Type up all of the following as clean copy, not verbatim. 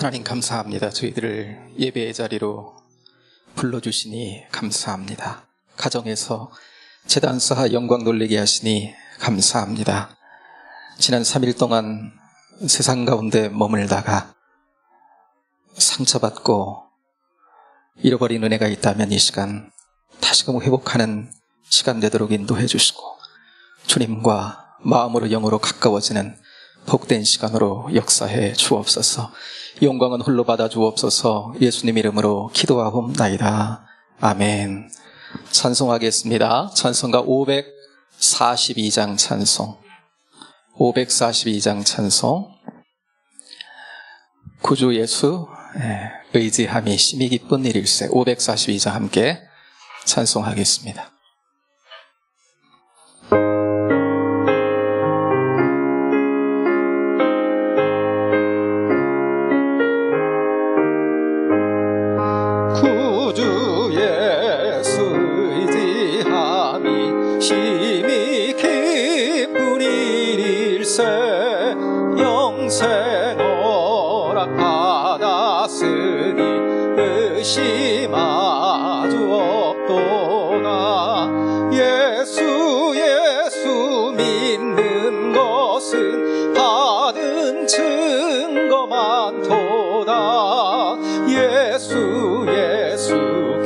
하나님 감사합니다. 저희들을 예배의 자리로 불러주시니 감사합니다. 가정에서 제단 쌓아 영광 돌리게 하시니 감사합니다. 지난 3일 동안 세상 가운데 머물다가 상처받고 잃어버린 은혜가 있다면 이 시간 다시금 회복하는 시간 되도록 인도해 주시고 주님과 마음으로 영으로 가까워지는 복된 시간으로 역사해 주옵소서. 영광은 홀로 받아 주옵소서. 예수님 이름으로 기도하옵나이다. 아멘. 찬송하겠습니다. 찬송가 542장 찬송, 542장 찬송. 구주 예수 의지함이 심히 기쁜 일일세. 542장 함께 찬송하겠습니다. 구주 예수 의지함이 심히 기쁜 일일세. 영생 허락 받았으니 의심하주 없도다. 예수 믿는 것은 받은 증거 많도다. 예수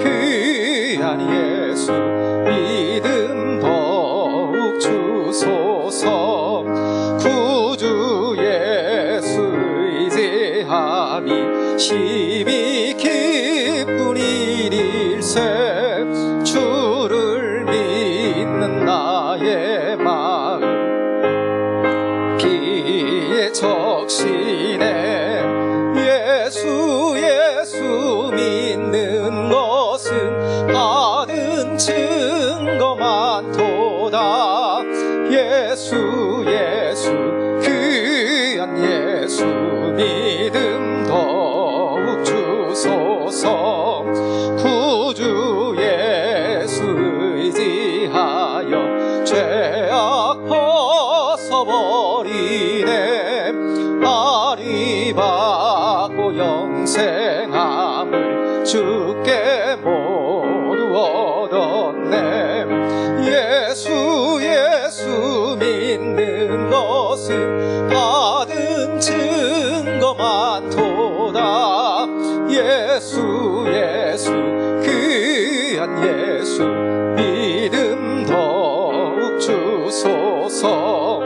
귀한 예수 믿음 더욱 주소서. 구주 예수 의지함이 심히 기쁜 일일세. 주를 믿는 나의 마음 비에 적시네. 예수 믿는 것은 받은 증거 많도다. 예수 귀한 예수 믿음 더욱 주소서. 구주 예수 의지하여 죄악 벗어버리네. 아리 받고 영생함을 주께 모두 얻었네. 예수 믿는 것은 받은 증거 많도다. 예수 귀한 예수 믿음 더욱 주소서.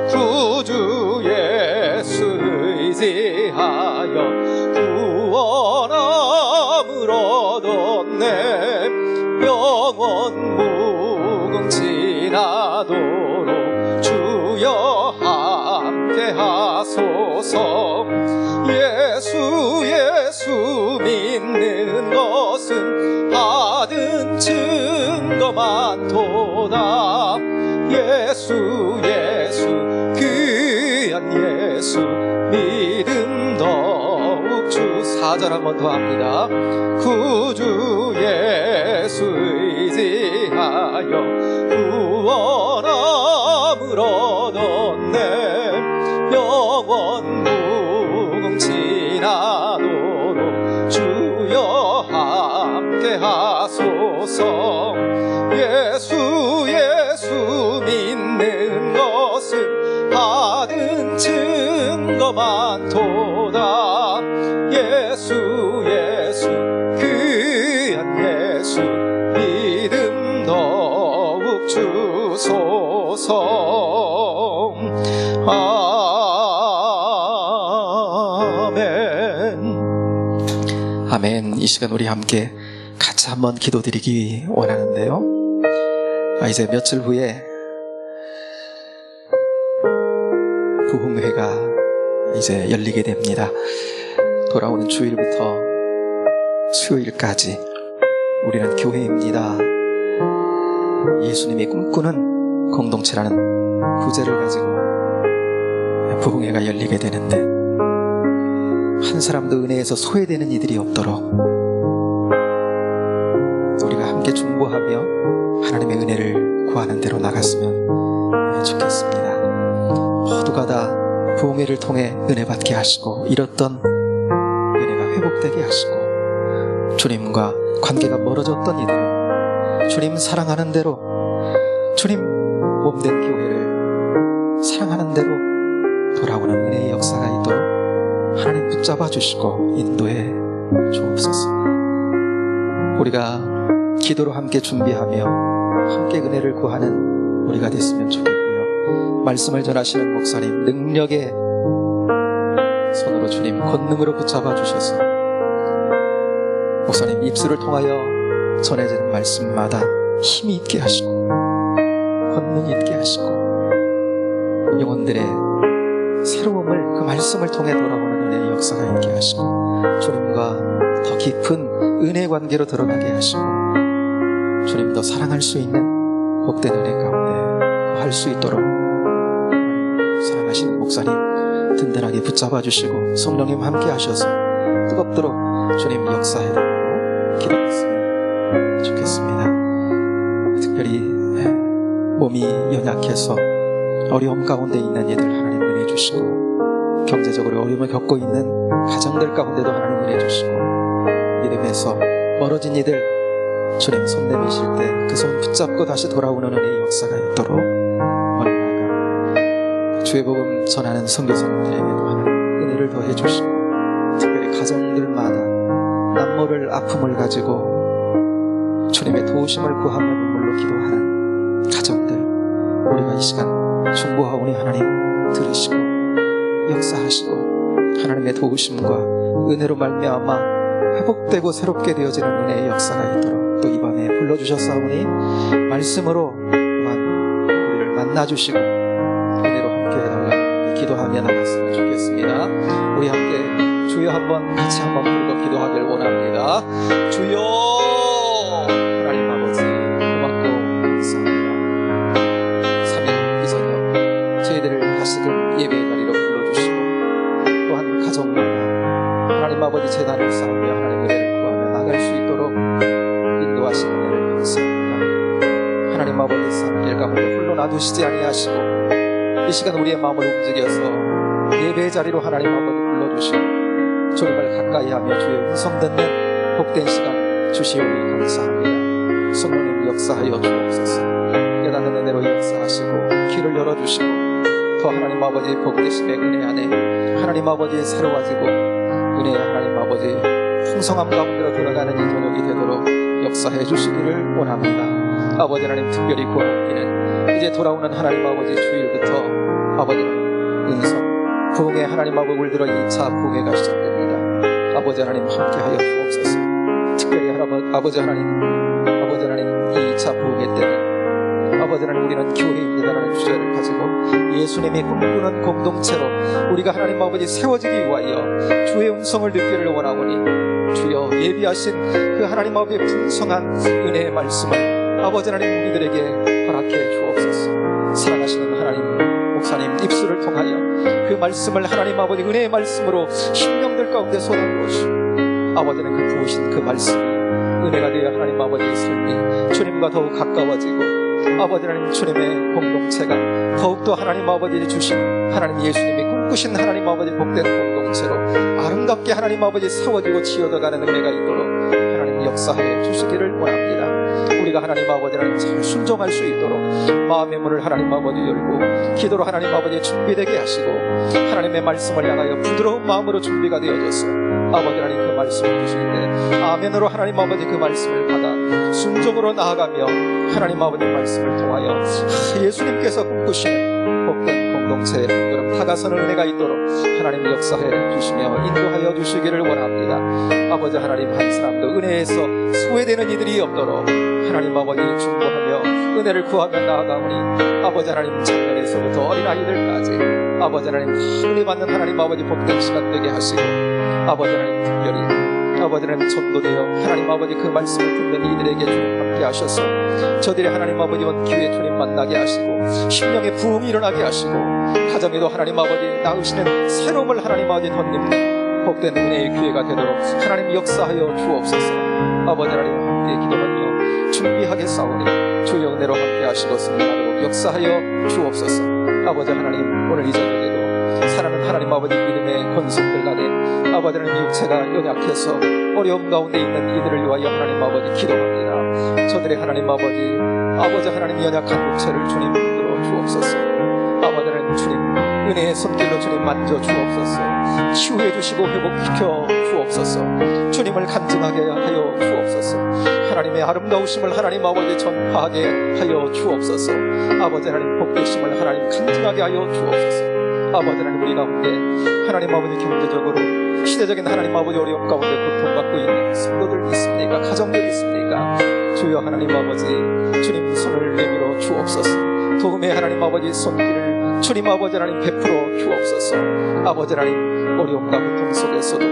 구주 예수 의지하여 구원함을 얻었네. 영원 무궁지나도록 주여 함께 하소서. 예수 믿는 것은 받은 증거 많도다. 예수 귀한 예수 믿음 더욱 주. 4절 한 번 더 합니다. 구주 예수 의지하여 구원함을 얻었네. 영원 무궁지나도록 주여 함께 하소서. 예수 믿는 것은 받은 증거 많도다. 예수 귀한 예수 믿음 더욱 주소서. 아멘. 이 시간 우리 함께 같이 한번 기도드리기 원하는데요. 이제 며칠 후에 부흥회가 이제 열리게 됩니다. 돌아오는 주일부터 수요일까지 우리는 교회입니다. 예수님이 꿈꾸는 공동체라는 부제를 가지고 부흥회가 열리게 되는데 한 사람도 은혜에서 소외되는 이들이 없도록 우리가 함께 중보하며 하나님의 은혜를 구하는 대로 나갔으면 좋겠습니다. 모두가 다 부흥회를 통해 은혜 받게 하시고 잃었던 회복되게 하시고, 주님과 관계가 멀어졌던 이들은 주님 사랑하는 대로, 주님 몸된 교회를 사랑하는 대로 돌아오는 은혜의 역사가 있도록 하나님 붙잡아 주시고 인도해 주옵소서. 우리가 기도로 함께 준비하며 함께 은혜를 구하는 우리가 됐으면 좋겠고요. 말씀을 전하시는 목사님 능력의 손으로 주님 권능으로 붙잡아 주셔서 목사님 입술을 통하여 전해지는 말씀마다 힘이 있게 하시고 권능이 있게 하시고 영혼들의 새로움을 그 말씀을 통해 돌아오는 은혜의 역사가 있게 하시고 주님과 더 깊은 은혜 관계로 들어가게 하시고 주님 더 사랑할 수 있는 복된 은혜 가운데 거할 수 있도록 사랑하시는 목사님 든든하게 붙잡아 주시고 성령님 함께 하셔서 뜨겁도록 주님 역사해달라고 기도했으면 좋겠습니다. 특별히 몸이 연약해서 어려움 가운데 있는 이들 하나님 은혜 주시고 경제적으로 어려움을 겪고 있는 가정들 가운데도 하나님 은혜 주시고 믿음에서 멀어진 이들 주님 손 내미실 때 그 손 붙잡고 다시 돌아오는 은혜의 역사가 있도록 원하가 주의 복음 전하는 선교사님들에게도 하나님 은혜를 더해 주시고 특별히 가정들마다 남모를 아픔을 가지고 주님의 도우심을 구하며 눈물로 기도하는 가정들 우리가 이 시간 중보하오니 하나님 들으시고 역사하시고 하나님의 도우심과 은혜로 말미암아 회복되고 새롭게 되어지는 은혜의 역사가 있도록 또 이번에 불러주셨사오니 말씀으로 또한 우리를 만나주시고 은혜로 함께 해달라고 기도하며 나갔으면 좋겠습니다. 우리 함께 주여 한번 같이 한번 부르고 기도하길 원합니다. 주여 하나님 아버지 고맙고 감사합니다. 3일 이전에 저희들을 다시금 예배의 자리로 불러주시고 또한 가정마다 하나님 아버지 재단을 쌓으며 하나님 은혜를 구하며 나갈 수 있도록 인도하신 은혜를 감사합니다. 하나님 아버지 산길 가운데 홀로 놔두시지 아니하시고 이 시간 우리의 마음을 움직여서 예배의 자리로 하나님 아버지 불러주시고 주님을 가까이하며 주의 음성 듣는 복된 시간 주시오니 감사합니다. 성령님 역사하여 주옵소서. 깨닫는 은혜로 역사하시고 길을 열어주시고 더 하나님 아버지 복되심의 은혜 안에 하나님 아버지 새로워지고 은혜의 하나님 아버지 풍성함 가운데로 들어가는 이 저녁이 되도록 역사해 주시기를 원합니다. 아버지 하나님 특별히 구하옵기는 이제 돌아오는 하나님 아버지 주일부터 아버지 하나님 은성 부흥의 하나님 아버지 울들어 2차 부흥회가 시작됩니다. 아버지 하나님 함께하여 주옵소서. 특별히 아버지 하나님 2차 부흥회 때는 아버지 하나님 우리는 교회입니다라는 주제를 가지고 예수님이 꿈꾸는 공동체로 우리가 하나님 아버지 세워지기 위하여 주의 음성을 듣기를 원하오니 주여 예비하신 그 하나님 아버지의 풍성한 은혜의 말씀을 아버지 하나님 우리들에게 허락해 주옵소서. 사랑하시는 하나님 목사님 입술을 통하여 그 말씀을 하나님 아버지 은혜의 말씀으로 심령들 가운데 쏟아부으시고 아버지는 그 부으신 그 말씀이 은혜가 되어 하나님 아버지의 삶이 주님과 더욱 가까워지고 아버지 하나님 주님의 공동체가 더욱더 하나님 아버지 주신 하나님 예수님이 꿈꾸신 하나님 아버지 복된 공동체로 아름답게 하나님 아버지 세워지고 지어져가는 은혜가 있도록 하나님 역사해 주시기를 원합니다. 우리가 하나님 아버지 하나님 잘 순종할 수 있도록 마음의 문을 하나님 아버지 열고 기도로 하나님 아버지 준비되게 하시고 하나님의 말씀을 향하여 부드러운 마음으로 준비가 되어져서 아버지 하나님 그 말씀을 주실 때 아멘으로 하나님 아버지 그 말씀을 받아 순종으로 나아가며 하나님 아버지 말씀을 통하여 예수님께서 꿈꾸시는 복된 공동체의 그런 다가서는 은혜가 있도록 하나님 역사해 주시며 인도하여 주시기를 원합니다. 아버지 하나님 한 사람도 은혜에서 소외되는 이들이 없도록 하나님 아버지 중보하며 은혜를 구하며 나아가오니 아버지 하나님 작년에서부터 어린아이들까지 아버지 하나님 은혜 받는 하나님 아버지 복된 시간 되게 하시고 아버지 하나님 특별히 아버지 하나님 전도되어 하나님 아버지 그 말씀을 듣는 이들에게 주님 함께 하셔서 저들이 하나님 아버지 온 기회 주님 만나게 하시고 심령의 부흥이 일어나게 하시고 가정에도 하나님 아버지 낳으시는 새로움을 하나님 아버지 덧입는 복된 은혜의 기회가 되도록 하나님 역사하여 주옵소서. 아버지 하나님 함께 기도하며 준비하겠사오니 주의 은혜로 함께 하시고 승리하도록 역사하여 주옵소서. 아버지 하나님 오늘 이 저녁에도 사랑하는 하나님 아버지 믿음의 권속들 간에 아버지 하나님 육체가 연약해서 어려움 가운데 있는 이들을 위하여 하나님 아버지 기도합니다. 저들의 하나님 아버지 하나님 연약한 육체를 주님 붙들어 주옵소서. 아버지 하나님 주님 은혜의 손길로 주님 만져 주옵소서. 치유해 주시고 회복시켜 주옵소서. 주님을 간증하게 하여 주옵소서. 하나님의 아름다우심을 하나님 아버지 전파하게 하여 주옵소서. 아버지 하나님 복되심을 하나님 간증하게 하여 주옵소서. 아버지 하나님 우리 가운데 하나님 아버지 경제적으로 시대적인 하나님 아버지 어려움 가운데 고통받고 있는 성도들 있습니까? 가정들 있습니까? 주여 하나님 아버지 주님 손을 내밀어 주옵소서. 도움의 하나님 아버지 손길을 주님 아버지 하나님 베풀어 주옵소서. 아버지 하나님 어려움과 고통 속에서도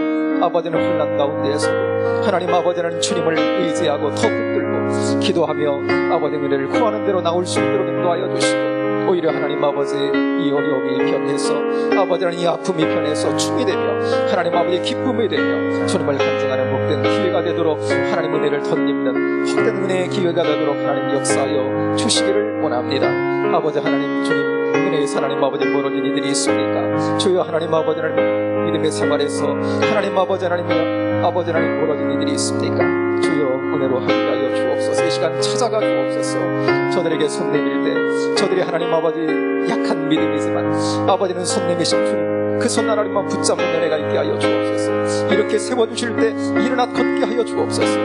아버지는 혼란 가운데에서도 하나님 아버지 하나님 주님을 의지하고 더 붙들고 기도하며 아버지 은혜를 구하는 대로 나올 수 있도록 인도하여 주시고 오히려 하나님 아버지 이 어려움이 변해서 아버지 하나님 이 아픔이 변해서 춤이 되며 하나님 아버지 기쁨이 되며 주님을 간증하는 복된 기회가 되도록 하나님 은혜를 덧입는 복된 은혜의 기회가 되도록 하나님 역사하여 주시기를 원합니다. 아버지 하나님 주님 은혜의 하나님 아버지 멀어진 이들이 있습니까? 주여 하나님 아버지 하나님 믿음의 생활에서 하나님 아버지 하나님 아버지 하나님 멀어진 이들이 있습니까? 주여 은혜로 함께하여 주옵소서. 이 시간 찾아가 주옵소서. 저들에게 손 내밀 때 저들이 하나님 아버지 약한 믿음이지만 아버지는 손 내미신 주님 그 손 하나님만 붙잡는 은혜가 있게 하여 주옵소서. 이렇게 세워주실 때 일어나 걷게 하여 주옵소서.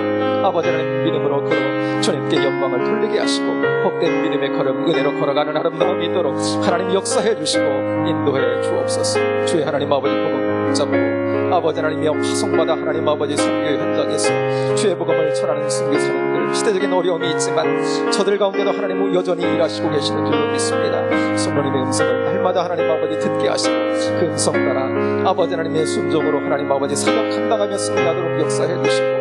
아버지 하나님 믿음으로 걸어 주님께 영광을 돌리게 하시고 복된 믿음의 걸음 은혜로 걸어가는 아름다움이 있도록 하나님 역사해 주시고 인도해 주옵소서. 주의 하나님 아버지 복음 붙잡고 아버지 하나님이여 파송마다 하나님 아버지 선교의 현장에서 주의 복음을 전하는 선교사님들 시대적인 어려움이 있지만 저들 가운데도 하나님은 여전히 일하시고 계시는 줄로 믿습니다. 성령님의 음성을 날마다 하나님 아버지 듣게 하시고 그 음성 따라 아버지 하나님의 순종으로 하나님 아버지 사명 감당하며 승리하도록 역사해 주시고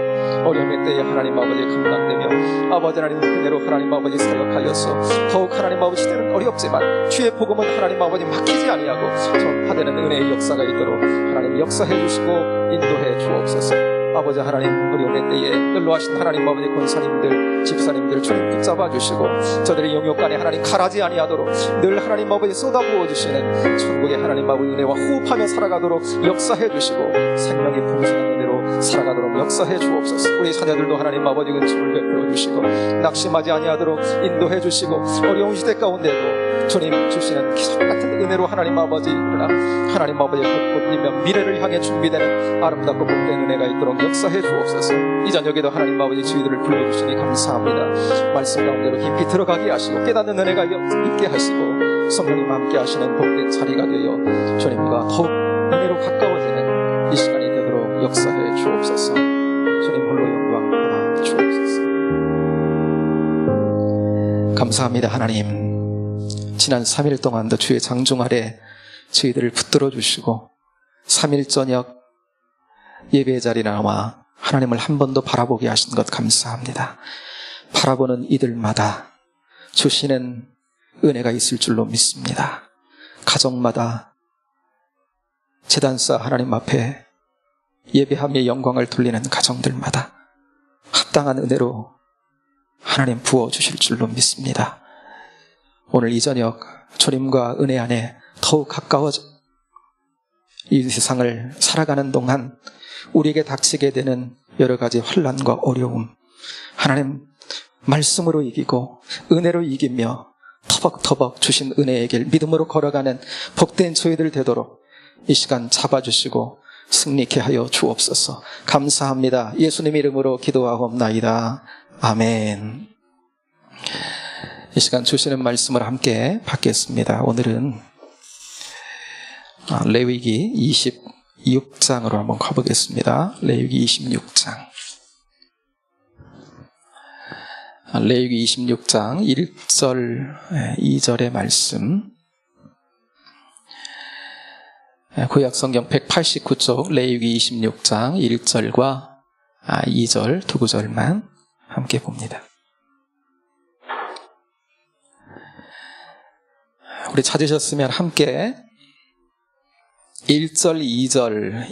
어려움의 때에 하나님 아버지 감당되며 아버지 하나님 그대로 하나님 아버지 사역하여서 더욱 하나님 아버지 시대는 어렵지만 주의 복음은 하나님 아버지 막히지 아니하고 전파되는 은혜의 역사가 있도록 하나님 역사해 주시고 인도해 주옵소서. 아버지 하나님 어려움의 때에 연로하신 하나님 아버지 권사님들 집사님들 주님 붙잡아 주시고 저들의 영역간에 하나님 가라지 아니하도록 늘 하나님 아버지 쏟아부어 주시는 천국의 하나님 아버지 은혜와 호흡하며 살아가도록 역사해 주시고 생명이 풍성한 은혜로 살아가도록 역사해 주옵소서. 우리 자녀들도 하나님 아버지 은총을 베풀어 주시고 낙심하지 아니하도록 인도해 주시고 어려운 시대 가운데도 주님 주시는 기적 같은 은혜로 하나님 아버지 그러나 하나님 아버지 걷고이며 미래를 향해 준비되는 아름답고 복된 은혜가 있도록 역사해 주옵소서. 이 저녁에도 하나님 아버지 저희들을 불러주시니 감사합니다. 말씀 가운데로 깊이 들어가게 하시고 깨닫는 은혜가 있게 하시고 성령님 함께 하시는 복된 자리가 되어 주님과 더욱 은혜로 가까워지는 이 시간이 되도록 역사해 주옵소서. 주님 홀로 영광 받아 주옵소서. 감사합니다. 하나님 지난 3일 동안도 주의 장중 아래 저희들을 붙들어 주시고 3일 저녁 예배의 자리에 나와 하나님을 한 번 더 바라보게 하신 것 감사합니다. 바라보는 이들마다 주시는 은혜가 있을 줄로 믿습니다. 가정마다 제단사 하나님 앞에 예배하며 영광을 돌리는 가정들마다 합당한 은혜로 하나님 부어주실 줄로 믿습니다. 오늘 이 저녁 주님과 은혜 안에 더욱 가까워져 이 세상을 살아가는 동안 우리에게 닥치게 되는 여러 가지 환난과 어려움 하나님 말씀으로 이기고 은혜로 이기며 터벅터벅 주신 은혜의 길 믿음으로 걸어가는 복된 저희들 되도록 이 시간 잡아주시고 승리케 하여 주옵소서. 감사합니다. 예수님 이름으로 기도하옵나이다. 아멘. 이 시간 주시는 말씀을 함께 받겠습니다. 오늘은 레위기 26장으로 한번 가보겠습니다. 레위기 26장. 레위기 26장 1절 2절의 말씀. 구약 성경 189쪽 레위기 26장 1절과 2절 두 구절만 함께 봅니다. 우리 찾으셨으면 함께 1절 2절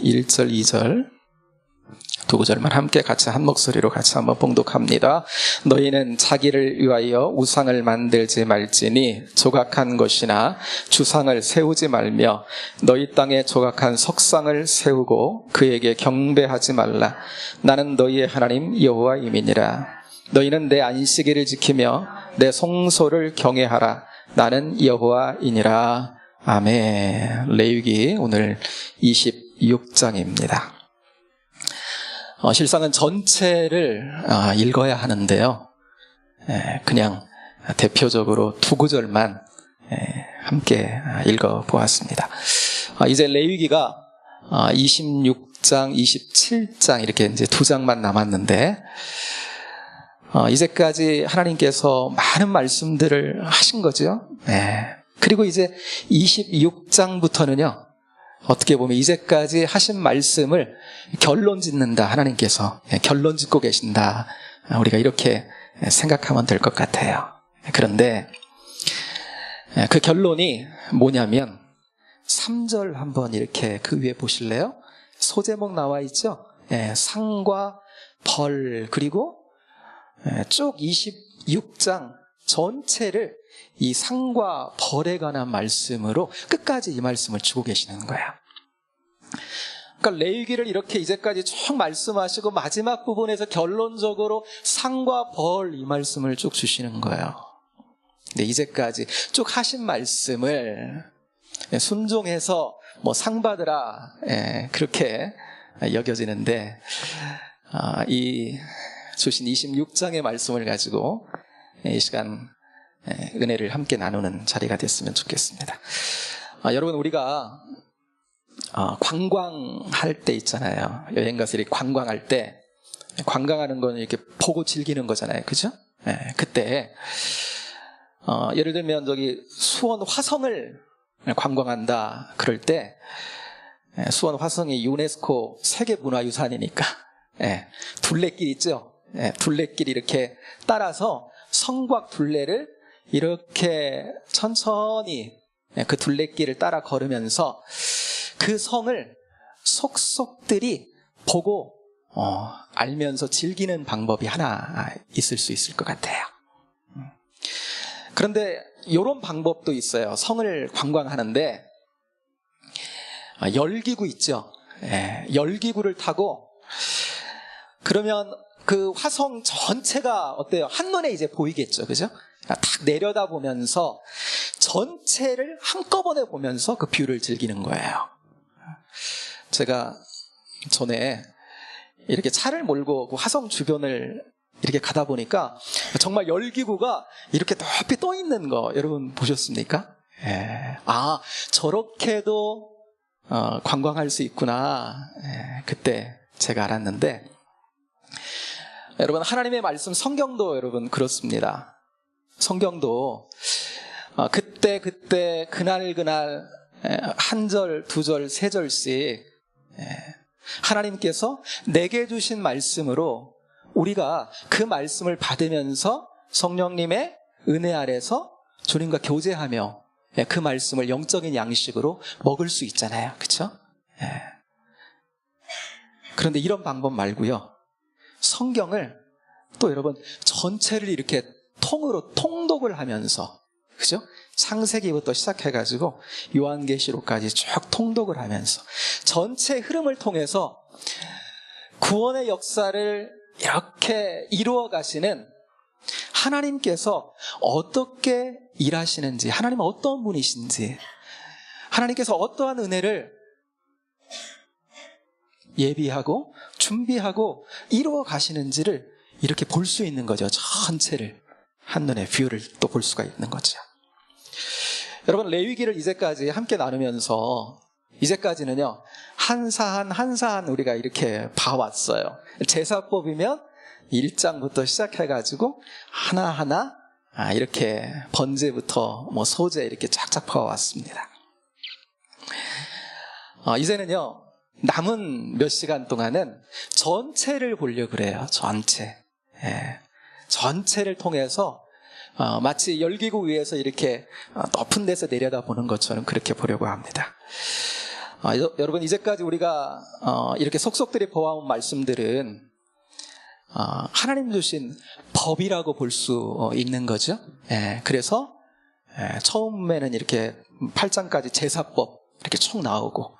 두 구절만 함께 같이 한 목소리로 같이 한번 봉독합니다. 너희는 자기를 위하여 우상을 만들지 말지니 조각한 것이나 주상을 세우지 말며 너희 땅에 조각한 석상을 세우고 그에게 경배하지 말라. 나는 너희의 하나님 여호와임이니라. 너희는 내 안식일을 지키며 내 성소를 경외하라. 나는 여호와이니라. 아멘. 레위기 오늘 26장입니다. 실상은 전체를 읽어야 하는데요. 그냥 대표적으로 두 구절만 함께 읽어보았습니다. 이제 레위기가 26장, 27장 이렇게 이제 두 장만 남았는데 이제까지 하나님께서 많은 말씀들을 하신 거죠. 그리고 이제 26장부터는요. 어떻게 보면 이제까지 하신 말씀을 결론 짓는다. 하나님께서 결론 짓고 계신다. 우리가 이렇게 생각하면 될 것 같아요. 그런데 그 결론이 뭐냐면 3절 한번 이렇게 그 위에 보실래요? 소제목 나와 있죠? 상과 벌 그리고 쭉 26장 전체를 이 상과 벌에 관한 말씀으로 끝까지 이 말씀을 주고 계시는 거예요. 그러니까 레위기를 이렇게 이제까지 쭉 말씀하시고 마지막 부분에서 결론적으로 상과 벌 이 말씀을 쭉 주시는 거예요. 근데 이제까지 쭉 하신 말씀을 순종해서 상 받으라 그렇게 여겨지는데 이 주신 26장의 말씀을 가지고 이 시간 은혜를 함께 나누는 자리가 됐으면 좋겠습니다. 여러분 우리가 관광할 때 있잖아요. 여행 가서 이렇게 관광할 때 관광하는 건 이렇게 보고 즐기는 거잖아요. 그죠? 그때 예를 들면 저기 수원 화성을 관광한다 그럴 때 수원 화성이 유네스코 세계문화유산이니까 둘레길 있죠? 둘레길 이렇게 따라서 성곽 둘레를 이렇게 천천히 그 둘레길을 따라 걸으면서 그 성을 속속들이 보고 알면서 즐기는 방법이 하나 있을 수 있을 것 같아요. 그런데 이런 방법도 있어요. 성을 관광하는데 열기구 있죠. 열기구를 타고 그러면 그 화성 전체가 어때요? 한눈에 이제 보이겠죠. 그죠? 딱 내려다보면서 전체를 한꺼번에 보면서 그 뷰를 즐기는 거예요. 제가 전에 이렇게 차를 몰고 그 화성 주변을 이렇게 가다 보니까 정말 열기구가 이렇게 높이 떠 있는 거 여러분 보셨습니까? 저렇게도 관광할 수 있구나. 그때 제가 알았는데 여러분 하나님의 말씀 성경도 여러분 그렇습니다. 성경도 그때 그날 한 절, 두 절, 세 절씩 하나님께서 내게 주신 말씀으로 우리가 그 말씀을 받으면서 성령님의 은혜 아래서 주님과 교제하며 그 말씀을 영적인 양식으로 먹을 수 있잖아요. 그렇죠? 그런데 이런 방법 말고요. 성경을 또 여러분 전체를 이렇게 통독을 하면서 그죠? 창세기부터 시작해가지고 요한계시록까지 쭉 통독을 하면서 전체 흐름을 통해서 구원의 역사를 이렇게 이루어 가시는 하나님께서 어떻게 일하시는지, 하나님은 어떤 분이신지, 하나님께서 어떠한 은혜를 예비하고 준비하고 이루어 가시는지를 이렇게 볼 수 있는 거죠. 전체를 한눈에 뷰를 또 볼 수가 있는 거죠. 여러분 레위기를 이제까지 함께 나누면서 이제까지는요 한 사안 우리가 이렇게 봐왔어요. 제사법이면 1장부터 시작해가지고 하나하나 이렇게 번제부터 소제 이렇게 쫙쫙 봐왔습니다. 이제는요 남은 몇 시간 동안은 전체를 보려고 그래요. 전체를 통해서 마치 열기구 위에서 이렇게 높은 데서 내려다보는 것처럼 그렇게 보려고 합니다. 여러분 이제까지 우리가 이렇게 속속들이 보아온 말씀들은 하나님 주신 법이라고 볼 수 있는 거죠. 그래서 처음에는 이렇게 8장까지 제사법 이렇게 쭉 나오고,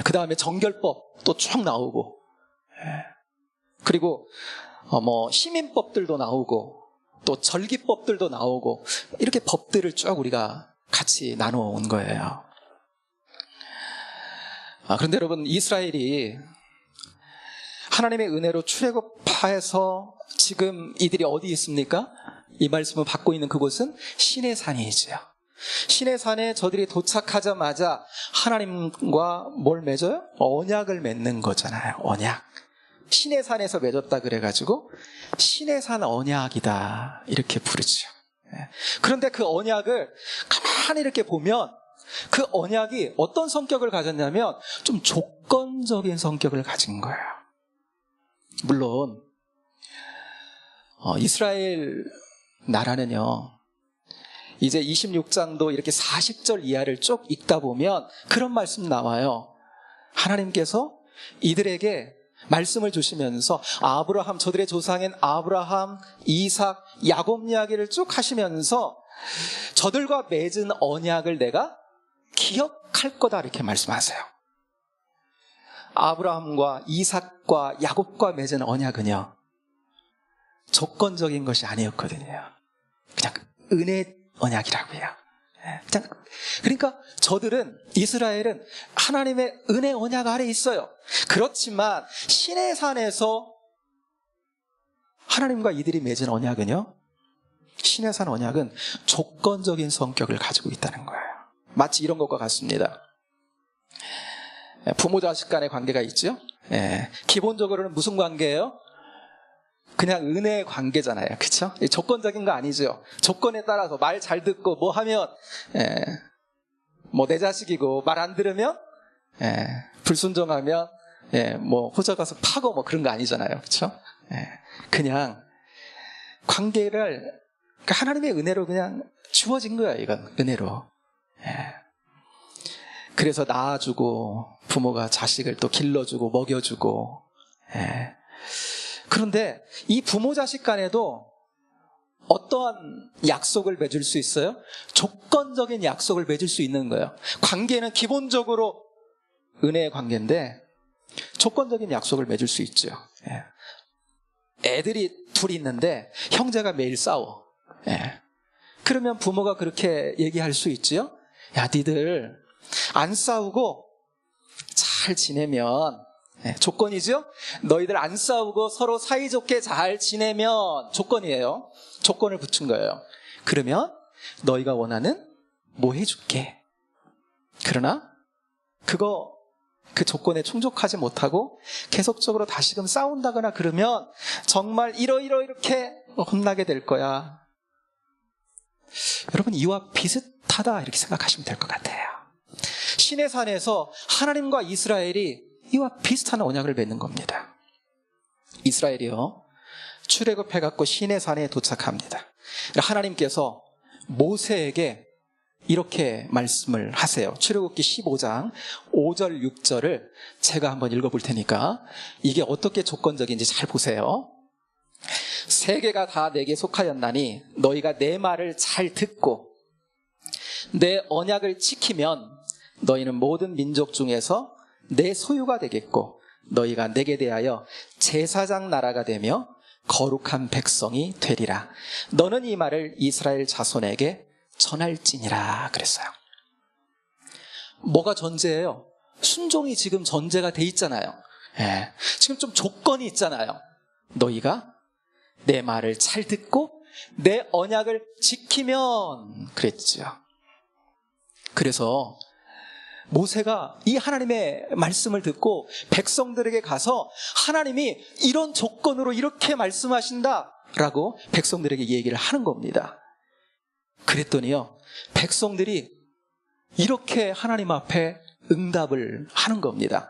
그 다음에 정결법 또 쭉 나오고, 그리고 시민법들도 나오고 또 절기법들도 나오고, 이렇게 법들을 쭉 우리가 같이 나눠온 거예요. 그런데 여러분, 이스라엘이 하나님의 은혜로 출애굽하여서 지금 이들이 어디 있습니까? 이 말씀을 받고 있는 그곳은 시내산이죠. 시내산에 저들이 도착하자마자 하나님과 뭘 맺어요? 언약을 맺는 거잖아요. 언약. 시내산에서 맺었다 그래가지고 시내산 언약이다 이렇게 부르죠. 그런데 그 언약을 가만히 이렇게 보면 그 언약이 어떤 성격을 가졌냐면 좀 조건적인 성격을 가진 거예요. 물론 이스라엘 나라는요, 이제 26장도 이렇게 40절 이하를 쭉 읽다 보면 그런 말씀 나와요. 하나님께서 이들에게 말씀을 주시면서 아브라함, 저들의 조상인 아브라함, 이삭, 야곱 이야기를 쭉 하시면서 저들과 맺은 언약을 내가 기억할 거다 이렇게 말씀하세요. 아브라함과 이삭과 야곱과 맺은 언약은요, 조건적인 것이 아니었거든요. 그냥 은혜 언약이라고요. 그러니까 저들은, 이스라엘은 하나님의 은혜 언약 아래 있어요. 그렇지만 시내산에서 하나님과 이들이 맺은 언약은요, 시내산 언약은 조건적인 성격을 가지고 있다는 거예요. 마치 이런 것과 같습니다. 부모 자식 간의 관계가 있죠. 기본적으로는 무슨 관계예요? 그냥 은혜의 관계잖아요. 그렇죠? 조건적인 거 아니죠. 조건에 따라서 말 잘 듣고 뭐 하면 뭐 내 자식이고, 말 안 들으면 불순종하면 뭐 호적 가서 파고 뭐 그런 거 아니잖아요. 그렇죠? 그냥 관계를 하나님의 은혜로 그냥 주어진 거야. 이건 은혜로. 그래서 낳아주고 부모가 자식을 또 길러주고 먹여주고. 그런데 이 부모 자식 간에도 어떠한 약속을 맺을 수 있어요? 조건적인 약속을 맺을 수 있는 거예요. 관계는 기본적으로 은혜의 관계인데 조건적인 약속을 맺을 수 있죠. 애들이 둘이 있는데 형제가 매일 싸워. 그러면 부모가 그렇게 얘기할 수 있지요. 야, 니들 안 싸우고 잘 지내면, 조건이죠? 너희들 안 싸우고 서로 사이좋게 잘 지내면, 조건이에요. 조건을 붙인 거예요. 그러면 너희가 원하는 뭐 해줄게. 그러나 그 조건에 충족하지 못하고 계속적으로 다시금 싸운다거나 그러면 정말 이렇게 혼나게 될 거야. 여러분, 이와 비슷하다 이렇게 생각하시면 될 것 같아요. 시내산에서 하나님과 이스라엘이 이와 비슷한 언약을 맺는 겁니다. 이스라엘이요, 출애굽해갖고 시내산에 도착합니다. 하나님께서 모세에게 이렇게 말씀을 하세요. 출애굽기 15장 5절 6절을 제가 한번 읽어볼 테니까 이게 어떻게 조건적인지 잘 보세요. 세계가 다 내게 속하였나니 너희가 내 말을 잘 듣고 내 언약을 지키면 너희는 모든 민족 중에서 내 소유가 되겠고 너희가 내게 대하여 제사장 나라가 되며 거룩한 백성이 되리라. 너는 이 말을 이스라엘 자손에게 전할지니라 그랬어요. 뭐가 전제예요? 순종이 지금 전제가 돼 있잖아요. 지금 좀 조건이 있잖아요. 너희가 내 말을 잘 듣고 내 언약을 지키면 그랬죠. 그래서 모세가 이 하나님의 말씀을 듣고 백성들에게 가서 하나님이 이런 조건으로 이렇게 말씀하신다라고 백성들에게 얘기를 하는 겁니다. 그랬더니요, 백성들이 이렇게 하나님 앞에 응답을 하는 겁니다.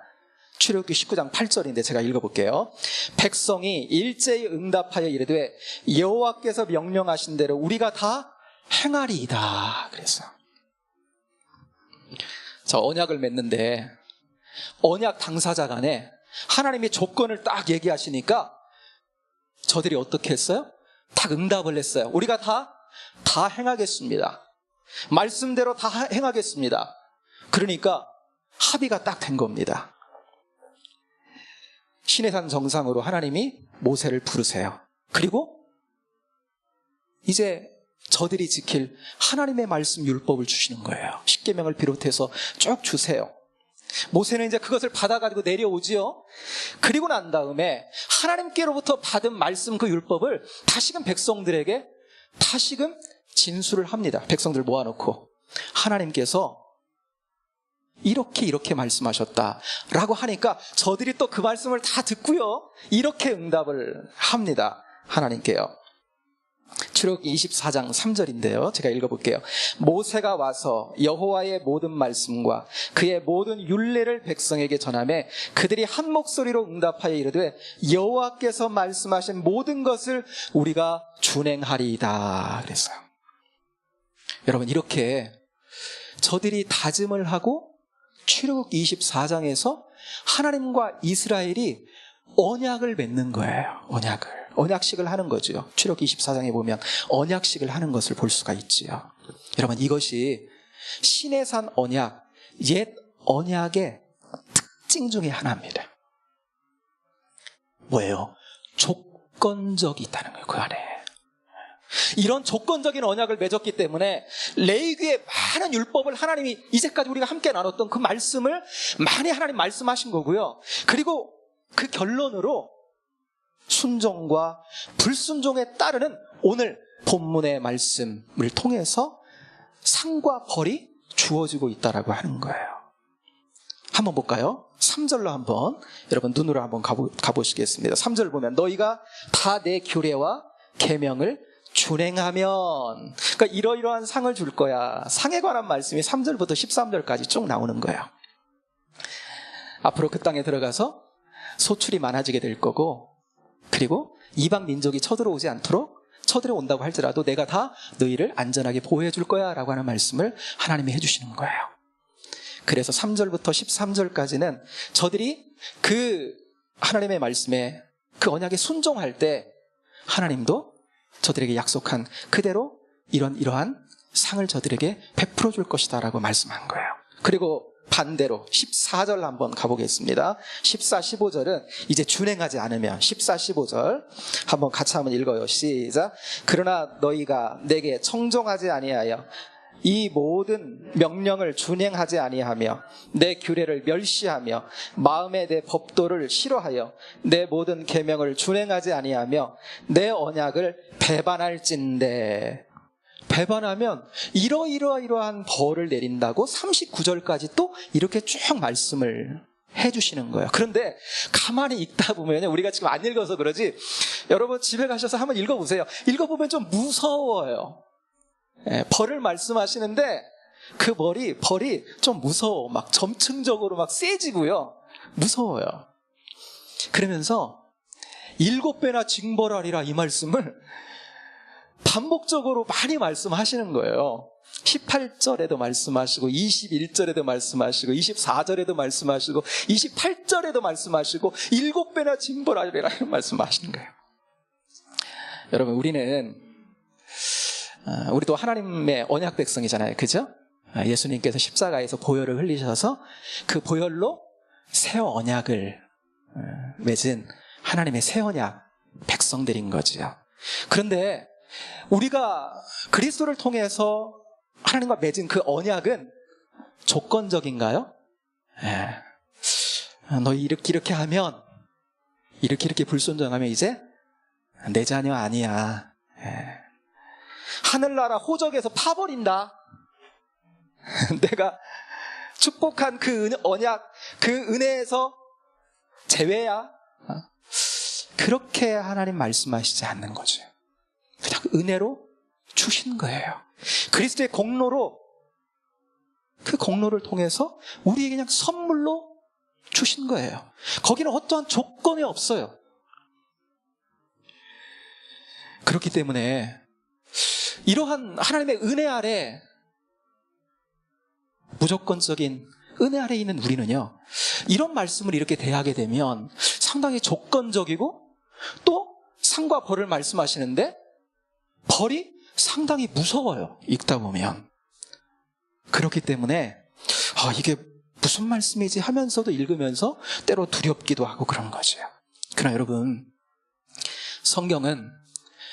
출애굽기 19장 8절인데 제가 읽어볼게요. 백성이 일제히 응답하여 이르되 여호와께서 명령하신 대로 우리가 다 행하리이다 그랬어요. 자, 언약을 맺는데 언약 당사자 간에 하나님이 조건을 딱 얘기하시니까 저들이 어떻게 했어요? 딱 응답을 했어요. 우리가 다 행하겠습니다. 말씀대로 다 행하겠습니다. 그러니까 합의가 딱 된 겁니다. 시내산 정상으로 하나님이 모세를 부르세요. 그리고 이제 저들이 지킬 하나님의 말씀 율법을 주시는 거예요. 십계명을 비롯해서 쭉 주세요. 모세는 이제 그것을 받아가지고 내려오지요. 그리고 난 다음에 하나님께로부터 받은 말씀 그 율법을 다시금 백성들에게 다시금 진술을 합니다. 백성들 모아놓고 하나님께서 이렇게 말씀하셨다라고 하니까 저들이 또 그 말씀을 다 듣고요. 이렇게 응답을 합니다. 하나님께요. 출애굽기 24장 3절인데요. 제가 읽어볼게요. 모세가 와서 여호와의 모든 말씀과 그의 모든 율례를 백성에게 전하매 그들이 한 목소리로 응답하여 이르되 여호와께서 말씀하신 모든 것을 우리가 준행하리이다 그랬어요. 여러분, 이렇게 저들이 다짐을 하고 출애굽기 24장에서 하나님과 이스라엘이 언약을 맺는 거예요. 언약식을 하는 거죠. 출애굽기 24장에 보면 언약식을 하는 것을 볼 수가 있지요. 여러분, 이것이 시내산 언약, 옛 언약의 특징 중에 하나입니다. 뭐예요? 조건적이 있다는 거예요. 그 안에 이런 조건적인 언약을 맺었기 때문에 레위기의 많은 율법을 하나님이 이제까지 우리가 함께 나눴던 그 말씀을 많이 하나님 말씀하신 거고요. 그리고 그 결론으로 순종과 불순종에 따르는 오늘 본문의 말씀을 통해서 상과 벌이 주어지고 있다라고 하는 거예요. 한번 볼까요? 3절로 한번 여러분 눈으로 한번 가보시겠습니다. 3절 보면 너희가 다 내 규례와 계명을 준행하면, 그러니까 이러이러한 상을 줄 거야. 상에 관한 말씀이 3절부터 13절까지 쭉 나오는 거예요. 앞으로 그 땅에 들어가서 소출이 많아지게 될 거고, 그리고 이방 민족이 쳐들어오지 않도록 쳐들어온다고 할지라도 내가 다 너희를 안전하게 보호해 줄 거야 라고 하는 말씀을 하나님이 해주시는 거예요. 그래서 3절부터 13절까지는 저들이 그 하나님의 말씀에 그 언약에 순종할 때 하나님도 저들에게 약속한 그대로 이러한 상을 저들에게 베풀어 줄 것이다 라고 말씀한 거예요. 그리고 반대로 14절 한번 가보겠습니다. 14, 15절은 이제 준행하지 않으면 14, 15절 한번 같이 한번 읽어요. 시작. 그러나 너희가 내게 청종하지 아니하여 이 모든 명령을 준행하지 아니하며 내 규례를 멸시하며 마음에 내 법도를 싫어하여 내 모든 계명을 준행하지 아니하며 내 언약을 배반할진대. 배반하면 이러한 벌을 내린다고 39절까지 또 이렇게 쭉 말씀을 해주시는 거예요. 그런데 가만히 읽다 보면 우리가 지금 안 읽어서 그러지 여러분 집에 가셔서 한번 읽어보세요. 읽어보면 좀 무서워요. 벌을 말씀하시는데 그 벌이 좀 무서워. 막 점층적으로 막 세지고요. 무서워요. 그러면서 7배나 징벌하리라 이 말씀을 반복적으로 많이 말씀하시는 거예요. 18절에도 말씀하시고 21절에도 말씀하시고 24절에도 말씀하시고 28절에도 말씀하시고 7배나 징벌하리라 이런 말씀하시는 거예요. 여러분, 우리도 하나님의 언약 백성이잖아요. 그죠? 예수님께서 십자가에서 보혈을 흘리셔서 그 보혈로 새 언약을 맺은 하나님의 새 언약 백성들인 거죠. 그런데 우리가 그리스도를 통해서 하나님과 맺은 그 언약은 조건적인가요? 너희 이렇게 하면 이렇게 불순종하면 이제 내 자녀 아니야. 하늘나라 호적에서 파버린다. 내가 축복한 그 언약, 그 은혜에서 제외야. 그렇게 하나님 말씀하시지 않는 거죠. 그냥 은혜로 주신 거예요. 그리스도의 공로로, 그 공로를 통해서 우리에게 그냥 선물로 주신 거예요. 거기는 어떠한 조건이 없어요. 그렇기 때문에 이러한 하나님의 은혜 아래 무조건적인 은혜 아래에 있는 우리는요, 이런 말씀을 이렇게 대하게 되면 상당히 조건적이고 또 상과 벌을 말씀하시는데 벌이 상당히 무서워요, 읽다 보면. 그렇기 때문에 이게 무슨 말씀이지 하면서도 읽으면서 때로 두렵기도 하고 그런 거죠. 그러나 여러분, 성경은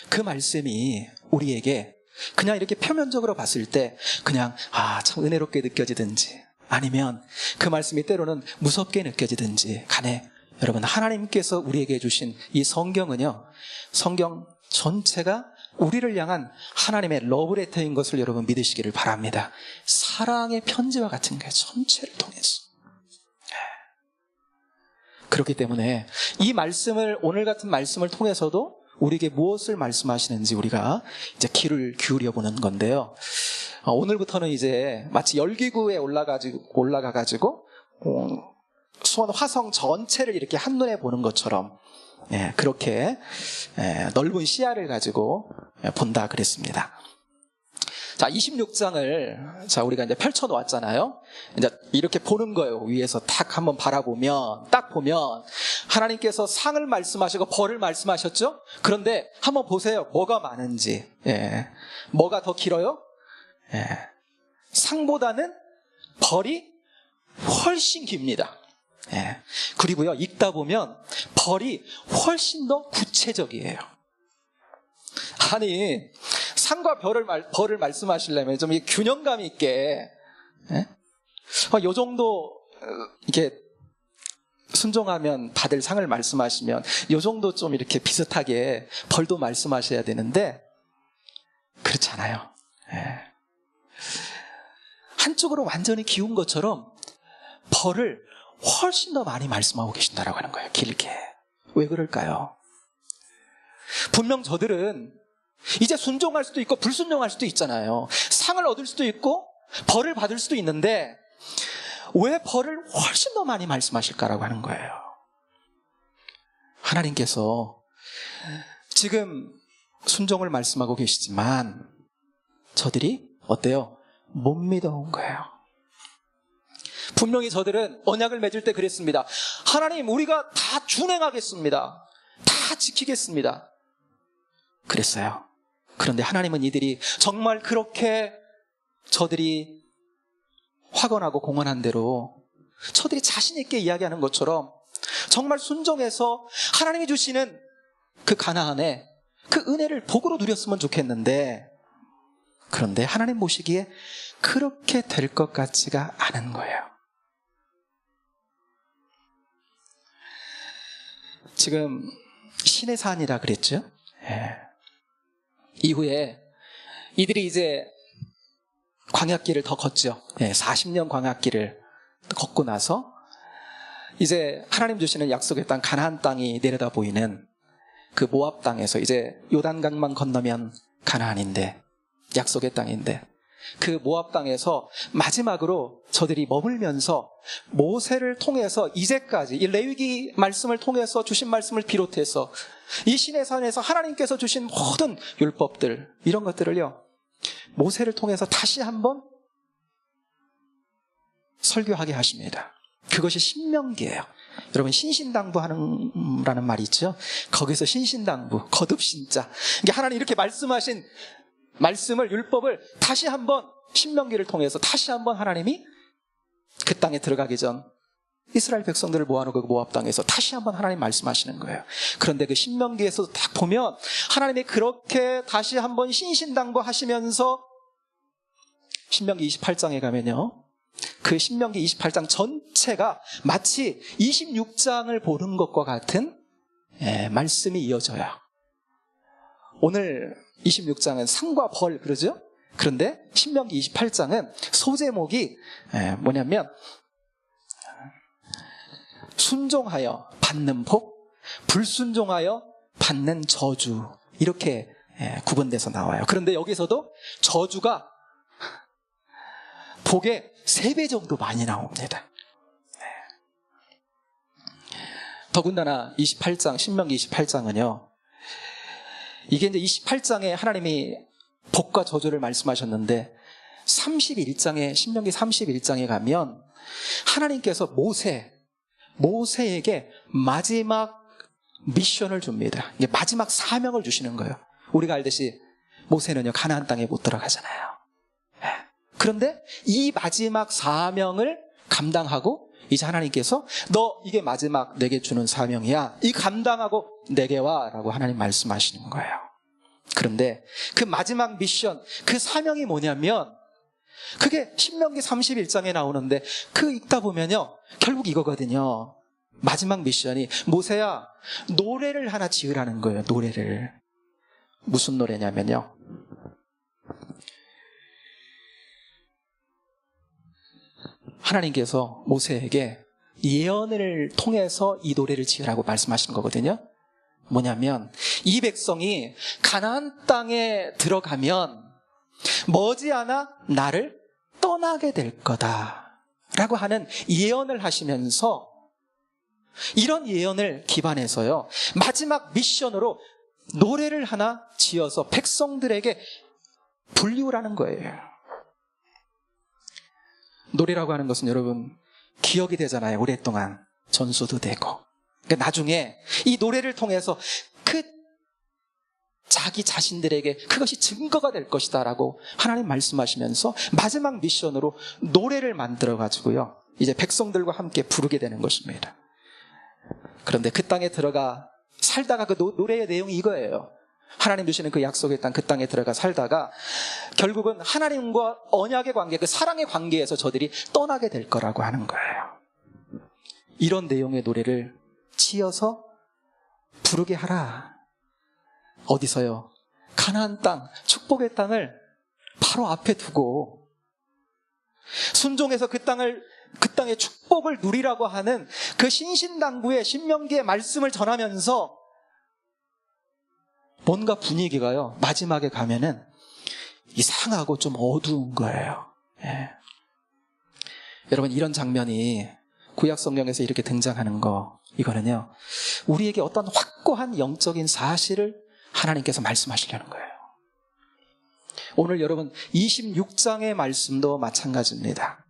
그 말씀이 우리에게 그냥 이렇게 표면적으로 봤을 때 그냥 참 은혜롭게 느껴지든지 아니면 그 말씀이 때로는 무섭게 느껴지든지 간에, 여러분, 하나님께서 우리에게 주신 이 성경은요, 성경 전체가 우리를 향한 하나님의 러브레터인 것을 여러분 믿으시기를 바랍니다. 사랑의 편지와 같은 거예요, 전체를 통해서. 그렇기 때문에 이 말씀을, 오늘 같은 말씀을 통해서도 우리에게 무엇을 말씀하시는지 우리가 이제 귀를 기울여 보는 건데요. 오늘부터는 이제 마치 열기구에 올라가가지고 수원 화성 전체를 이렇게 한눈에 보는 것처럼 그렇게 넓은 시야를 가지고 본다 그랬습니다. 자, 26장을 우리가 이제 펼쳐 놓았잖아요. 이제 이렇게 보는 거예요. 위에서 딱 한번 바라보면, 딱 보면 하나님께서 상을 말씀하시고 벌을 말씀하셨죠? 그런데 한번 보세요. 뭐가 많은지. 뭐가 더 길어요? 상보다는 벌이 훨씬 깁니다. 그리고요, 읽다 보면 벌이 훨씬 더 구체적이에요. 아니, 상과 벌을 말씀하시려면 좀 균형감 있게, 요 정도 이렇게 순종하면 받을 상을 말씀하시면 요 정도 좀 이렇게 비슷하게 벌도 말씀하셔야 되는데 그렇지 않아요. 한쪽으로 완전히 기운 것처럼 벌을 훨씬 더 많이 말씀하고 계신다라고 하는 거예요. 길게. 왜 그럴까요? 분명 저들은 이제 순종할 수도 있고 불순종할 수도 있잖아요. 상을 얻을 수도 있고 벌을 받을 수도 있는데 왜 벌을 훨씬 더 많이 말씀하실까라고 하는 거예요. 하나님께서 지금 순종을 말씀하고 계시지만 저들이 어때요? 못 믿어온 거예요. 분명히 저들은 언약을 맺을 때 그랬습니다. 하나님, 우리가 다 준행하겠습니다. 다 지키겠습니다. 그랬어요. 그런데 하나님은 이들이 정말 그렇게 저들이 확언하고 공언한 대로 저들이 자신 있게 이야기하는 것처럼 정말 순종해서 하나님이 주시는 그 가나안에 그 은혜를 복으로 누렸으면 좋겠는데, 그런데 하나님 보시기에 그렇게 될 것 같지가 않은 거예요. 지금 신의 산이라 그랬죠? 이후에 이들이 이제 광야길을 더 걷죠. 40년 광야길을 걷고 나서 이제 하나님 주시는 약속의 땅 가나안 땅이 내려다 보이는 그 모압 땅에서 이제 요단강만 건너면 가나안인데, 약속의 땅인데, 그 모압 땅에서 마지막으로 저들이 머물면서 모세를 통해서 이제까지 이 레위기 말씀을 통해서 주신 말씀을 비롯해서 이 신의 산에서 하나님께서 주신 모든 율법들, 이런 것들을요 모세를 통해서 다시 한번 설교하게 하십니다. 그것이 신명기예요. 여러분, 신신당부하는라는 말이 있죠. 거기서 신신당부, 거듭신자. 이게 하나님 이렇게 말씀하신 말씀을, 율법을 다시 한번 신명기를 통해서 다시 한번 하나님이 그 땅에 들어가기 전 이스라엘 백성들을 모아놓고 그 모압 땅에서 다시 한번 하나님 말씀하시는 거예요. 그런데 그 신명기에서도 딱 보면 하나님이 그렇게 다시 한번 신신당부하시면서 신명기 28장에 가면요, 그 신명기 28장 전체가 마치 26장을 보는 것과 같은 말씀이 이어져요. 오늘 26장은 상과 벌, 그러죠? 그런데 신명기 28장은 소제목이 뭐냐면 순종하여 받는 복, 불순종하여 받는 저주, 이렇게 구분돼서 나와요. 그런데 여기서도 저주가 복의 3배 정도 많이 나옵니다. 더군다나 28장, 신명기 28장은요, 이게 이제 28장에 하나님이 복과 저주를 말씀하셨는데 신명기 31장에 가면 하나님께서 모세에게 마지막 미션을 줍니다. 이게 마지막 사명을 주시는 거예요. 우리가 알듯이 모세는요, 가나안 땅에 못 들어가잖아요. 그런데 이 마지막 사명을 감당하고 이제 하나님께서 너 이게 마지막 내게 주는 사명이야. 이 감당하고 내게 와 라고 하나님 말씀하시는 거예요. 그런데 그 마지막 미션, 그 사명이 뭐냐면 그게 신명기 31장에 나오는데 그 읽다 보면요, 결국 이거거든요. 마지막 미션이 모세야, 노래를 하나 지으라는 거예요. 노래를. 무슨 노래냐면요, 하나님께서 모세에게 예언을 통해서 이 노래를 지으라고 말씀하신 거거든요. 뭐냐면 이 백성이 가나안 땅에 들어가면 머지않아 나를 떠나게 될 거다 라고 하는 예언을 하시면서, 이런 예언을 기반해서요, 마지막 미션으로 노래를 하나 지어서 백성들에게 불리우라는 거예요. 노래라고 하는 것은 여러분 기억이 되잖아요. 오랫동안 전수도 되고. 그러니까 나중에 이 노래를 통해서 자기 자신들에게 그것이 증거가 될 것이다 라고 하나님 말씀하시면서 마지막 미션으로 노래를 만들어 가지고요, 이제 백성들과 함께 부르게 되는 것입니다. 그런데 그 땅에 들어가 살다가 그 노래의 내용이 이거예요. 하나님 주시는 그 약속의 땅, 그 땅에 들어가 살다가 결국은 하나님과 언약의 관계, 그 사랑의 관계에서 저들이 떠나게 될 거라고 하는 거예요. 이런 내용의 노래를 지어서 부르게 하라. 어디서요? 가나안 땅, 축복의 땅을 바로 앞에 두고 순종해서 그 땅의 축복을 누리라고 하는 그 신신당부의 신명기의 말씀을 전하면서 뭔가 분위기가요, 마지막에 가면은 이상하고 좀 어두운 거예요. 예. 여러분, 이런 장면이 구약 성경에서 이렇게 등장하는 거, 이거는요, 우리에게 어떤 확고한 영적인 사실을 하나님께서 말씀하시려는 거예요. 오늘 여러분 26장의 말씀도 마찬가지입니다.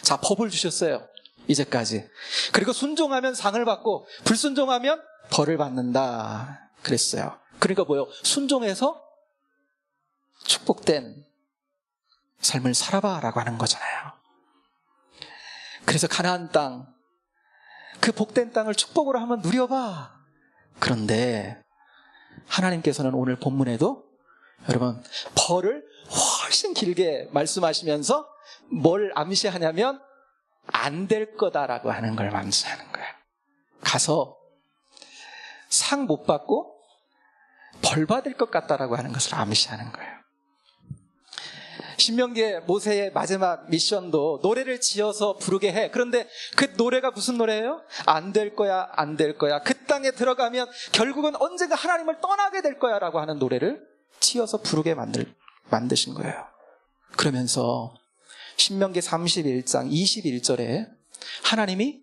자, 법을 주셨어요, 이제까지. 그리고 순종하면 상을 받고 불순종하면 벌을 받는다 그랬어요. 그러니까 뭐예요? 순종해서 축복된 삶을 살아봐 라고 하는 거잖아요. 그래서 가나안 땅, 그 복된 땅을 축복으로 한번 누려봐. 그런데 하나님께서는 오늘 본문에도 여러분 벌을 훨씬 길게 말씀하시면서 뭘 암시하냐면 안 될 거다라고 하는 걸 암시하는 거예요. 가서 상 못 받고 벌 받을 것 같다라고 하는 것을 암시하는 거예요. 신명기의 모세의 마지막 미션도 노래를 지어서 부르게 해. 그런데 그 노래가 무슨 노래예요? 안 될 거야, 안 될 거야. 그 땅에 들어가면 결국은 언젠가 하나님을 떠나게 될 거야 라고 하는 노래를 지어서 부르게 만드신 거예요. 그러면서 신명기 31장 21절에 하나님이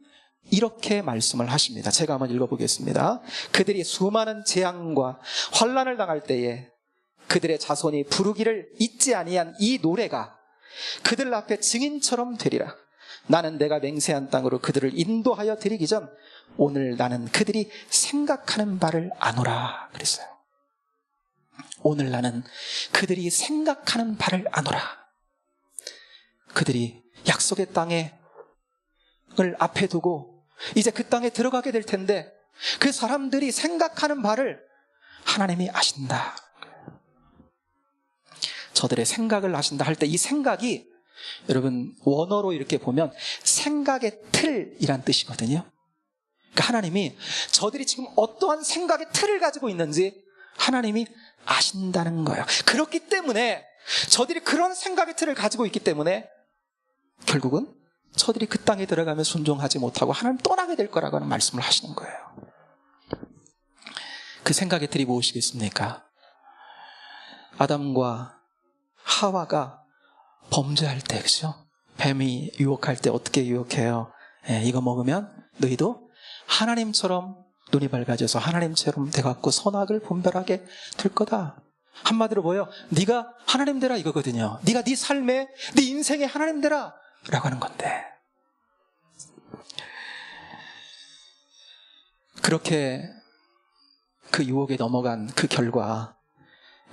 이렇게 말씀을 하십니다. 제가 한번 읽어보겠습니다. 그들이 수많은 재앙과 환난을 당할 때에 그들의 자손이 부르기를 잊지 아니한 이 노래가 그들 앞에 증인처럼 되리라. 나는 내가 맹세한 땅으로 그들을 인도하여 드리기 전 오늘 나는 그들이 생각하는 바를 아노라 그랬어요. 오늘 나는 그들이 생각하는 바를 아노라. 그들이 약속의 땅을 앞에 두고 이제 그 땅에 들어가게 될 텐데 그 사람들이 생각하는 바를 하나님이 아신다. 저들의 생각을 아신다 할 때 이 생각이 여러분 원어로 이렇게 보면 생각의 틀이란 뜻이거든요. 그러니까 하나님이 저들이 지금 어떠한 생각의 틀을 가지고 있는지 하나님이 아신다는 거예요. 그렇기 때문에 저들이 그런 생각의 틀을 가지고 있기 때문에 결국은 저들이 그 땅에 들어가면 순종하지 못하고 하나님 떠나게 될 거라고 하는 말씀을 하시는 거예요. 그 생각의 틀이 무엇이겠습니까? 아담과 하와가 범죄할 때, 그죠? 뱀이 유혹할 때 어떻게 유혹해요? 이거 먹으면 너희도 하나님처럼 눈이 밝아져서 하나님처럼 돼갖고 선악을 분별하게 될 거다. 한마디로 뭐예요? 네가 하나님 되라 이거거든요. 네가 네 삶에, 네 인생에 하나님 되라 라고 하는 건데, 그렇게 그 유혹에 넘어간 그 결과,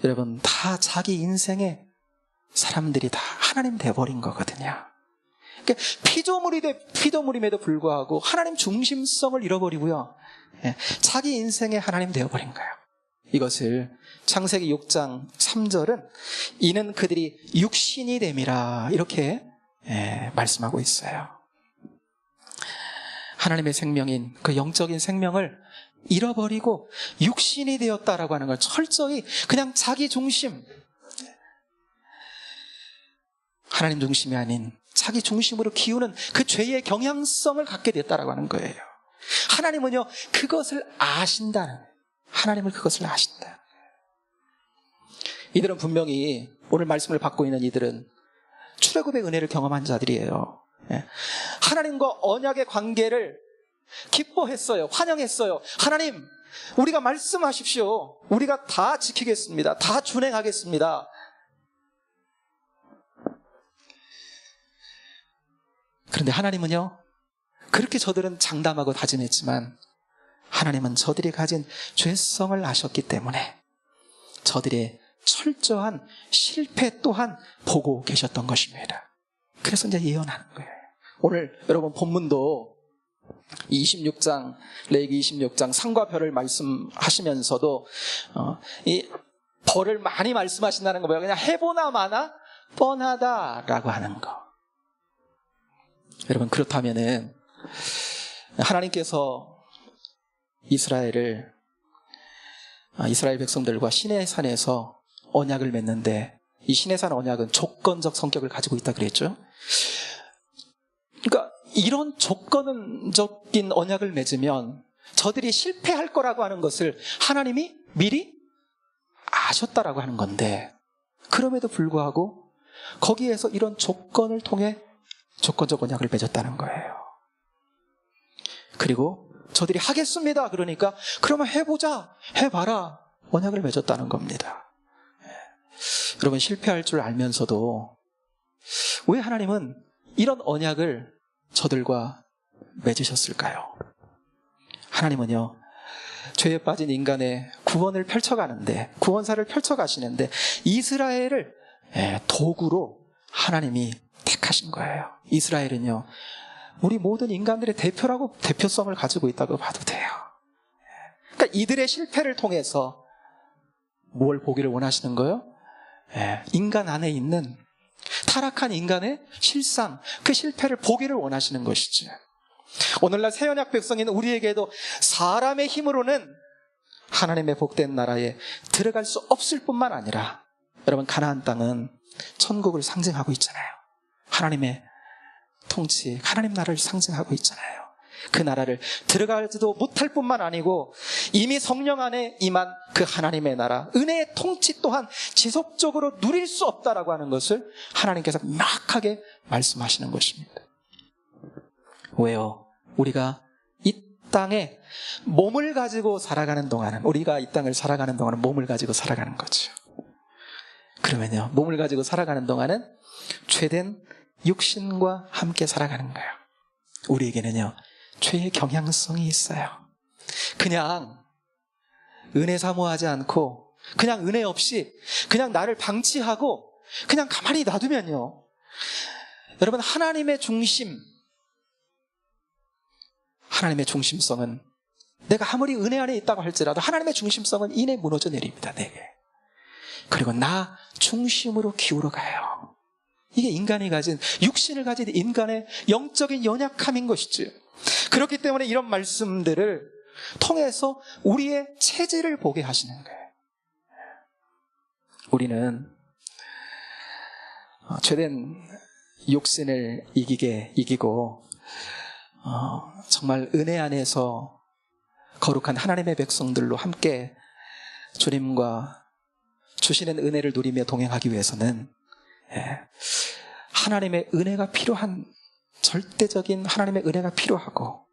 여러분, 다 자기 인생에 사람들이 다 하나님 돼버린 거거든요. 그러니까 피조물임에도 불구하고 하나님 중심성을 잃어버리고요, 자기 인생에 하나님 되어버린 거예요. 이것을 창세기 6장 3절은 이는 그들이 육신이 됨이라 이렇게 말씀하고 있어요. 하나님의 생명인 그 영적인 생명을 잃어버리고 육신이 되었다라고 하는 걸 철저히 그냥 자기 중심, 하나님 중심이 아닌 자기 중심으로 기우는 그 죄의 경향성을 갖게 됐다라고 하는 거예요. 하나님은요, 그것을 아신다는, 하나님을 그것을 아신다. 이들은 분명히, 오늘 말씀을 받고 있는 이들은 출애굽의 은혜를 경험한 자들이에요. 하나님과 언약의 관계를 기뻐했어요. 환영했어요. 하나님, 우리가 말씀하십시오. 우리가 다 지키겠습니다. 다 준행하겠습니다. 그런데 하나님은요, 그렇게 저들은 장담하고 다짐했지만 하나님은 저들이 가진 죄성을 아셨기 때문에 저들의 철저한 실패 또한 보고 계셨던 것입니다. 그래서 이제 예언하는 거예요. 오늘 여러분 본문도 26장, 레위기 26장 상과 별을 말씀하시면서도 이 벌을 많이 말씀하신다는 거 뭐예요? 그냥 해보나 마나 뻔하다라고 하는 거. 여러분, 그렇다면은 하나님께서 이스라엘 백성들과 시내산에서 언약을 맺는데, 이 시내산 언약은 조건적 성격을 가지고 있다 그랬죠. 그러니까 이런 조건적인 언약을 맺으면 저들이 실패할 거라고 하는 것을 하나님이 미리 아셨다라고 하는 건데, 그럼에도 불구하고 거기에서 이런 조건을 통해 조건적 언약을 맺었다는 거예요. 그리고 저들이 하겠습니다 그러니까 그러면 해보자, 해봐라, 언약을 맺었다는 겁니다. 여러분, 실패할 줄 알면서도 왜 하나님은 이런 언약을 저들과 맺으셨을까요? 하나님은요, 죄에 빠진 인간의 구원을 펼쳐가는데, 구원사를 펼쳐가시는데 이스라엘을 도구로 하나님이 택하신 거예요. 이스라엘은요, 우리 모든 인간들의 대표라고, 대표성을 가지고 있다고 봐도 돼요. 그러니까 이들의 실패를 통해서 뭘 보기를 원하시는 거예요? 인간 안에 있는 타락한 인간의 실상, 그 실패를 보기를 원하시는 것이죠. 오늘날 새언약 백성인 우리에게도 사람의 힘으로는 하나님의 복된 나라에 들어갈 수 없을 뿐만 아니라, 여러분, 가나안 땅은 천국을 상징하고 있잖아요. 하나님의 통치, 하나님 나라를 상징하고 있잖아요. 그 나라를 들어가지도 못할 뿐만 아니고 이미 성령 안에 임한 그 하나님의 나라, 은혜의 통치 또한 지속적으로 누릴 수 없다라고 하는 것을 하나님께서 명확하게 말씀하시는 것입니다. 왜요? 우리가 이 땅에 몸을 가지고 살아가는 동안은, 우리가 이 땅을 살아가는 동안은 몸을 가지고 살아가는 거죠. 그러면요, 몸을 가지고 살아가는 동안은 죄된 육신과 함께 살아가는 거예요. 우리에게는요, 죄의 경향성이 있어요. 그냥 은혜 사모하지 않고, 그냥 은혜 없이 그냥 나를 방치하고 그냥 가만히 놔두면요, 여러분, 하나님의 중심성은, 내가 아무리 은혜 안에 있다고 할지라도 하나님의 중심성은 이내 무너져 내립니다, 내게. 그리고 나 중심으로 기울어 가요. 이게 인간이 가진, 육신을 가진 인간의 영적인 연약함인 것이죠. 그렇기 때문에 이런 말씀들을 통해서 우리의 체질을 보게 하시는 거예요. 우리는 죄된 육신을 이기고 정말 은혜 안에서 거룩한 하나님의 백성들로 함께 주님과 주시는 은혜를 누리며 동행하기 위해서는 하나님의 은혜가 필요한, 절대적인 하나님의 은혜가 필요하고,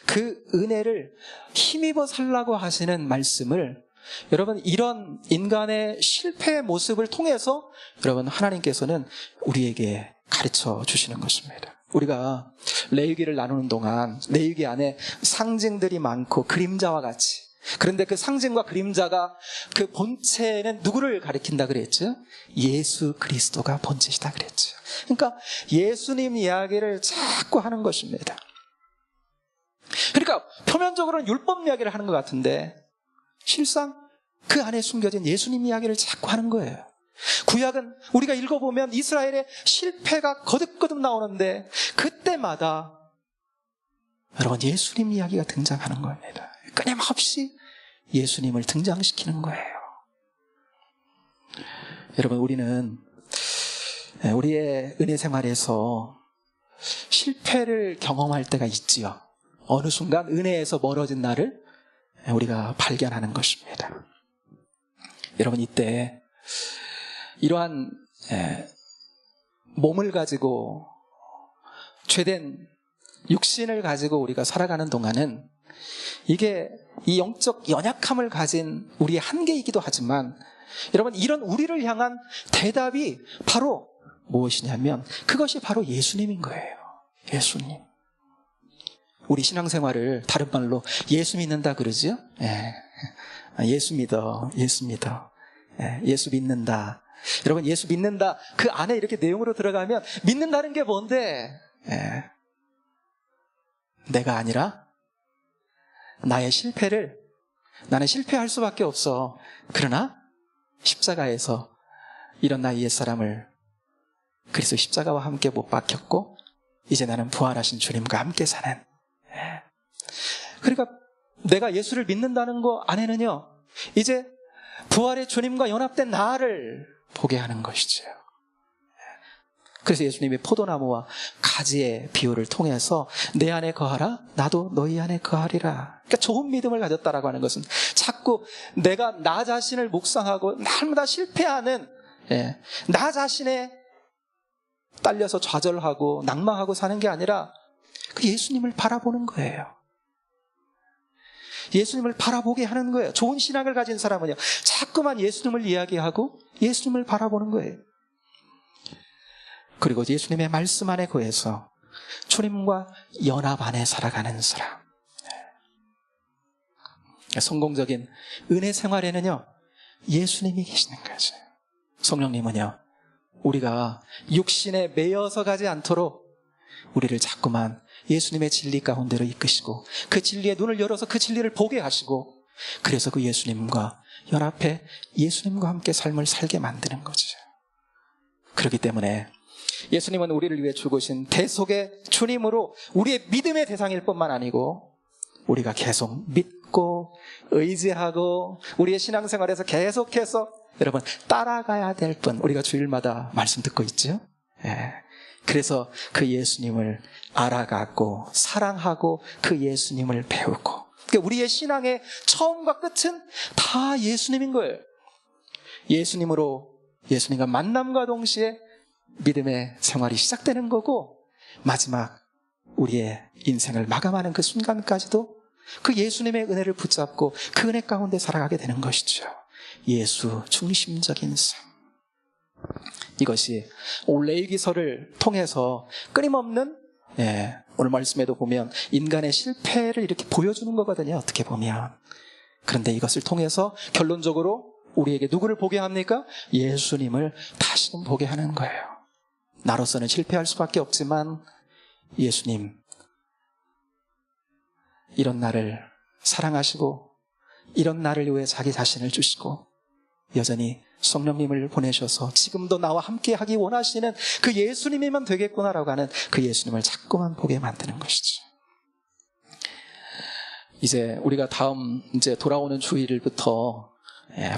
그 은혜를 힘입어 살라고 하시는 말씀을 여러분, 이런 인간의 실패의 모습을 통해서 여러분, 하나님께서는 우리에게 가르쳐 주시는 것입니다. 우리가 레위기를 나누는 동안 레위기 안에 상징들이 많고 그림자와 같이, 그런데 그 상징과 그림자가 그 본체는 누구를 가리킨다 그랬죠? 예수 그리스도가 본체시다 그랬죠. 그러니까 예수님 이야기를 자꾸 하는 것입니다. 그러니까 표면적으로는 율법 이야기를 하는 것 같은데 실상 그 안에 숨겨진 예수님 이야기를 자꾸 하는 거예요. 구약은 우리가 읽어보면 이스라엘의 실패가 거듭거듭 나오는데 그때마다 여러분, 예수님 이야기가 등장하는 겁니다. 끊임없이 예수님을 등장시키는 거예요. 여러분, 우리는 우리의 은혜 생활에서 실패를 경험할 때가 있지요. 어느 순간 은혜에서 멀어진 나를 우리가 발견하는 것입니다. 여러분, 이때 이러한 몸을 가지고 죄된 육신을 가지고 우리가 살아가는 동안은 이게 이 영적 연약함을 가진 우리의 한계이기도 하지만 여러분, 이런 우리를 향한 대답이 바로 무엇이냐면 그것이 바로 예수님인 거예요. 예수님. 우리 신앙생활을 다른 말로 예수 믿는다 그러죠? 예. 예수 믿어, 예수 믿어. 예. 예수 믿는다. 여러분, 예수 믿는다, 그 안에 이렇게 내용으로 들어가면 믿는다는 게 뭔데? 예. 내가 아니라 나의 실패를, 나는 실패할 수밖에 없어. 그러나 십자가에서 이런 나의 옛사람을 그리스도 십자가와 함께 못 박혔고 이제 나는 부활하신 주님과 함께 사는. 예. 그러니까 내가 예수를 믿는다는 거 안에는요, 이제 부활의 주님과 연합된 나를 보게 하는 것이죠. 그래서 예수님이 포도나무와 가지의 비유를 통해서 내 안에 거하라, 나도 너희 안에 거하리라. 그러니까 좋은 믿음을 가졌다라고 하는 것은 자꾸 내가 나 자신을 묵상하고 날마다 실패하는, 나 자신에 딸려서 좌절하고 낭망하고 사는 게 아니라 그 예수님을 바라보는 거예요. 예수님을 바라보게 하는 거예요. 좋은 신앙을 가진 사람은요, 자꾸만 예수님을 이야기하고 예수님을 바라보는 거예요. 그리고 예수님의 말씀 안에 거해서 주님과 연합 안에 살아가는 사람. 성공적인 은혜 생활에는요, 예수님이 계시는 거죠. 성령님은요, 우리가 육신에 매여서 가지 않도록 우리를 자꾸만 예수님의 진리 가운데로 이끄시고 그 진리의 눈을 열어서 그 진리를 보게 하시고, 그래서 그 예수님과 연합해 예수님과 함께 삶을 살게 만드는 거죠. 그렇기 때문에 예수님은 우리를 위해 죽으신 대속의 주님으로 우리의 믿음의 대상일 뿐만 아니고 우리가 계속 믿고 의지하고 우리의 신앙생활에서 계속해서 여러분 따라가야 될 뿐, 우리가 주일마다 말씀 듣고 있죠? 예. 그래서 그 예수님을 알아가고 사랑하고 그 예수님을 배우고, 그러니까 우리의 신앙의 처음과 끝은 다 예수님인 거예요. 예수님으로, 예수님과 만남과 동시에 믿음의 생활이 시작되는 거고, 마지막 우리의 인생을 마감하는 그 순간까지도 그 예수님의 은혜를 붙잡고 그 은혜 가운데 살아가게 되는 것이죠. 예수 중심적인 삶. 이것이 레위기서를 통해서 끊임없는, 오늘 말씀에도 보면 인간의 실패를 이렇게 보여주는 거거든요, 어떻게 보면. 그런데 이것을 통해서 결론적으로 우리에게 누구를 보게 합니까? 예수님을 다시금 보게 하는 거예요. 나로서는 실패할 수밖에 없지만 예수님, 이런 나를 사랑하시고 이런 나를 위해 자기 자신을 주시고 여전히 성령님을 보내셔서 지금도 나와 함께 하기 원하시는 그 예수님이면 되겠구나라고 하는 그 예수님을 자꾸만 보게 만드는 것이죠. 이제 우리가 다음 이제 돌아오는 주일부터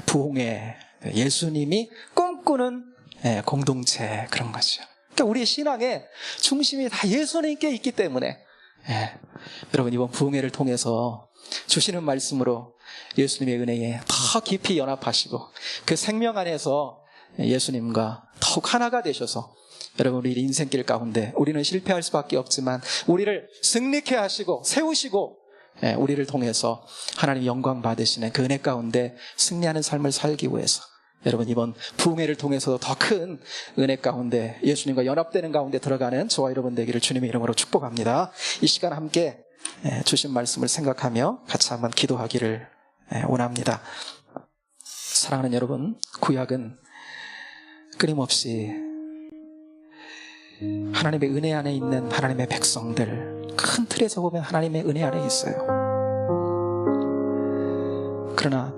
부흥회, 예수님이 꿈꾸는 공동체, 그런 거죠. 그러니까 우리의 신앙의 중심이 다 예수님께 있기 때문에 여러분, 이번 부흥회를 통해서 주시는 말씀으로 예수님의 은혜에 더 깊이 연합하시고 그 생명 안에서 예수님과 더욱 하나가 되셔서 여러분, 우리 인생길 가운데 우리는 실패할 수밖에 없지만 우리를 승리케 하시고 세우시고 우리를 통해서 하나님 영광 받으시는 그 은혜 가운데 승리하는 삶을 살기 위해서 여러분 이번 부흥회를 통해서도 더 큰 은혜 가운데 예수님과 연합되는 가운데 들어가는 저와 여러분 되기를 주님의 이름으로 축복합니다. 이 시간 함께 주신 말씀을 생각하며 같이 한번 기도하기를 원합니다. 사랑하는 여러분, 구약은 끊임없이 하나님의 은혜 안에 있는 하나님의 백성들, 큰 틀에서 보면 하나님의 은혜 안에 있어요. 그러나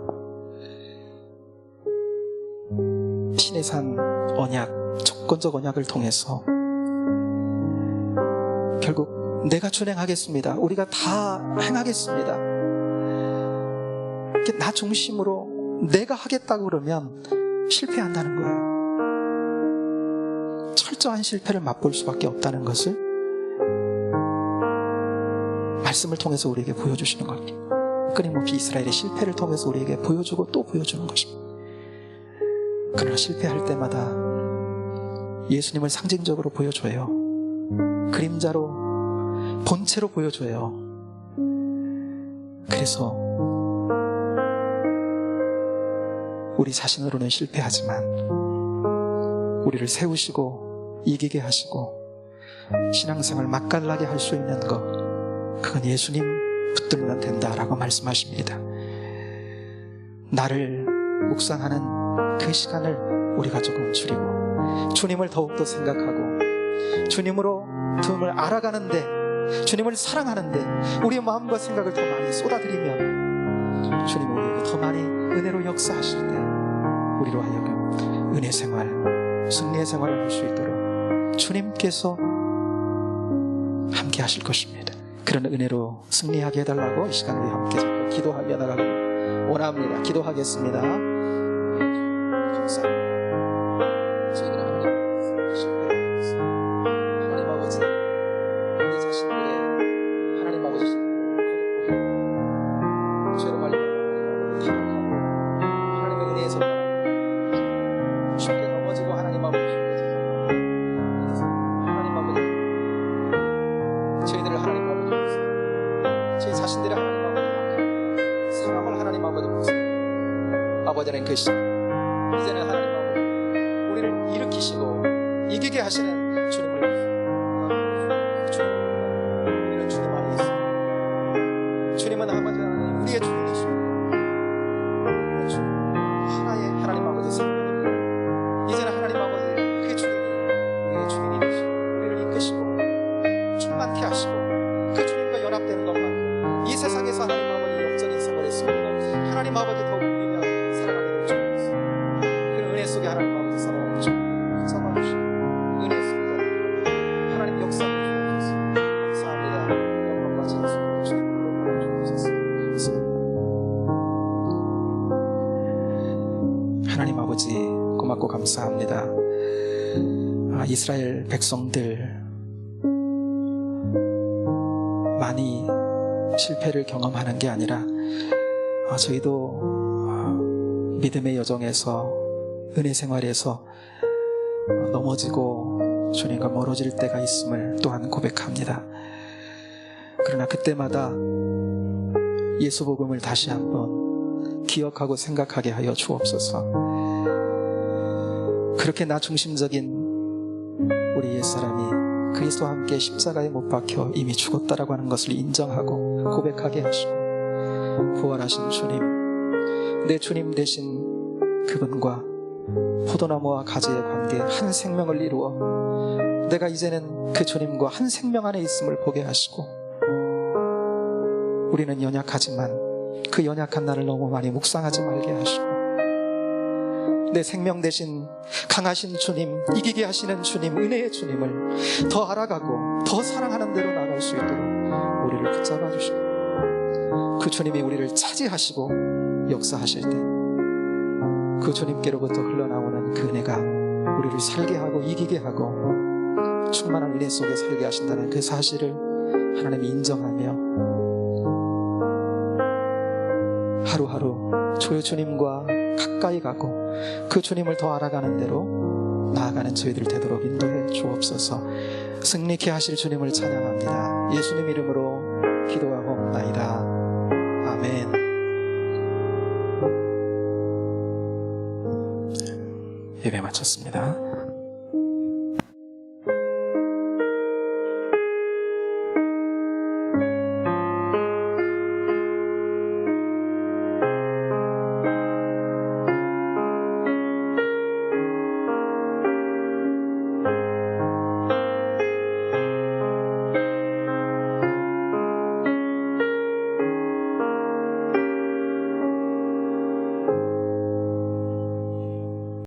신의 산 언약, 조건적 언약을 통해서 결국 내가 준행하겠습니다, 우리가 다 행하겠습니다, 이렇게 나 중심으로 내가 하겠다고 그러면 실패한다는 거예요. 철저한 실패를 맛볼 수밖에 없다는 것을 말씀을 통해서 우리에게 보여주시는 겁니다. 끊임없이 이스라엘의 실패를 통해서 우리에게 보여주고 또 보여주는 것입니다. 그러나 실패할 때마다 예수님을 상징적으로 보여줘요. 그림자로, 본체로 보여줘요. 그래서 우리 자신으로는 실패하지만 우리를 세우시고 이기게 하시고 신앙생활 맛깔나게 할 수 있는 것, 그건 예수님 붙들면 된다라고 말씀하십니다. 나를 묵상하는 그 시간을 우리가 조금 줄이고 주님을 더욱더 생각하고 주님으로 주님을 알아가는데, 주님을 사랑하는데 우리의 마음과 생각을 더 많이 쏟아드리면 주님이 우리에게 더 많이 은혜로 역사하실 때 우리로 하여금 은혜 생활, 승리의 생활을 할 수 있도록 주님께서 함께 하실 것입니다. 그런 은혜로 승리하게 해달라고 이 시간 우리 함께 기도하며 나가기를 원합니다. 기도하겠습니다. 감사합니다. 저희들은 하나님 아버지, 내 자신에게 하나님 아버지 죄로 말미암아 타락하고 하나님의 은혜에서 떠나 쉽게 넘어지고 하나님 아버지 하나님 아버지 저희들을 하나님 아버지 저희 자신들의 하나님 아버지 상함을 하나님 아버지 아버지는 그 시간 이제는 하나님 아버지 우리를 일으키시고 이기게 하시는 주님을 우리는 주님 안에 있습니다. 주님은 아버지 하나님 우리의 주님이시고 하나의 하나님 아버지 생명입니다. 이제는 하나님 아버지 그 주님이 우리의 주님이 되시고 우리를 이끄시고 충만케 하시고 그 주님과 연합되는 것만큼 이 세상에서 하나님 아버지 영적인 생활에 쓰고 하나님 아버지 더욱 누리며 살아가게 될 줄 믿습니다. 그 은혜 속에 하나님 아버지 살아가는 줄 붙잡아주시고 은혜 속에 하나님 역사를 주옵소서. 감사합니다. 영광과 찬송을 주님으로 보내주옵소서. 하나님 아버지 고맙고 감사합니다. 이스라엘 백성들 많이 실패를 경험하는 게 아니라 저희도 믿음의 여정에서 은혜 생활에서 넘어지고 주님과 멀어질 때가 있음을 또한 고백합니다. 그러나 그때마다 예수 복음을 다시 한번 기억하고 생각하게 하여 주옵소서. 그렇게 나 중심적인 우리 옛사람이 그리스도와 함께 십자가에 못 박혀 이미 죽었다라고 하는 것을 인정하고 고백하게 하시고 부활하신 주님, 내 주님 되신 그분과 포도나무와 가지의 관계 한 생명을 이루어 내가 이제는 그 주님과 한 생명 안에 있음을 보게 하시고 우리는 연약하지만 그 연약한 나를 너무 많이 묵상하지 말게 하시고 내 생명 대신 강하신 주님, 이기게 하시는 주님, 은혜의 주님을 더 알아가고 더 사랑하는 대로 나아갈 수 있도록 우리를 붙잡아 주시고 그 주님이 우리를 차지하시고 역사하실 때 그 주님께로부터 흘러나오는 그 은혜가 우리를 살게 하고 이기게 하고 충만한 은혜 속에 살게 하신다는 그 사실을 하나님이 인정하며 하루하루 주 주님과 가까이 가고 그 주님을 더 알아가는 대로 나아가는 저희들 되도록 인도해 주옵소서. 승리케 하실 주님을 찬양합니다. 예수님 이름으로 기도하옵나이다. 예배 마쳤습니다.